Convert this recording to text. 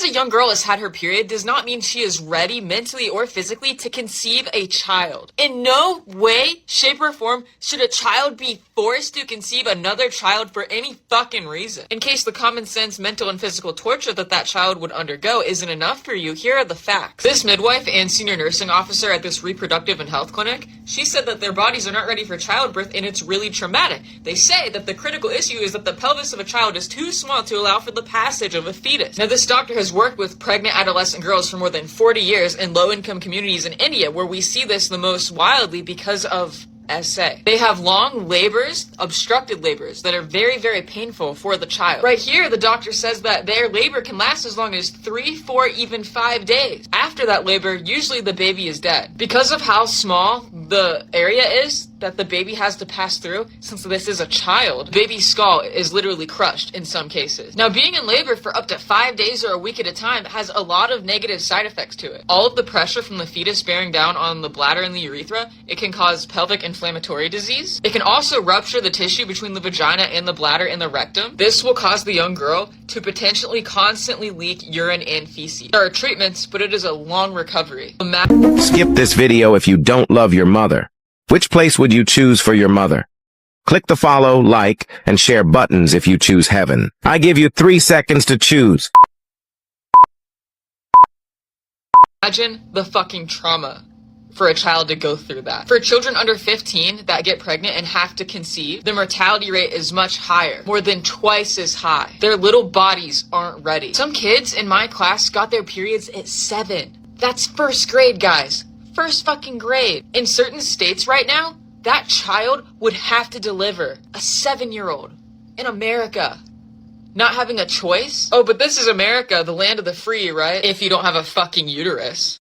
because a young girl has had her period does not mean she is ready mentally or physically to conceive a child. In no way, shape, or form should a child be forced to conceive another child for any fucking reason. In case the common sense, mental, and physical torture that child would undergo isn't enough for you, here are the facts. This midwife and senior nursing officer at this reproductive and health clinic, she said that their bodies are not ready for childbirth and it's really traumatic. They say that the critical issue is that the pelvis of a child is too small to allow for the passage of a fetus. Now, this doctor has worked with pregnant adolescent girls for more than 40 years in low-income communities in India, where we see this the most wildly because of SA. They have long labors, obstructed labors, that are very, very painful for the child. Right here, the doctor says that their labor can last as long as 3, 4, even 5 days. After that labor, usually the baby is dead. Because of how small the area is that the baby has to pass through, since this is a child, baby's skull is literally crushed in some cases. Now, being in labor for up to 5 days or a week at a time has a lot of negative side effects to it. All of the pressure from the fetus bearing down on the bladder and the urethra, it can cause pelvic inflammatory disease. It can also rupture the tissue between the vagina and the bladder and the rectum. This will cause the young girl to potentially constantly leak urine and feces. There are treatments, but it is a long recovery. Skip this video if you don't love your mother. Which place would you choose for your mother? Click the follow, like, and share buttons if you choose heaven. I give you 3 seconds to choose. Imagine the fucking trauma for a child to go through that. For children under 15 that get pregnant and have to conceive, the mortality rate is much higher, more than twice as high. Their little bodies aren't ready. Some kids in my class got their periods at 7. That's first grade, guys. First fucking grade. In certain states right now, that child would have to deliver a 7-year-old in America. Not having a choice? Oh, but this is America, the land of the free, right? If you don't have a fucking uterus.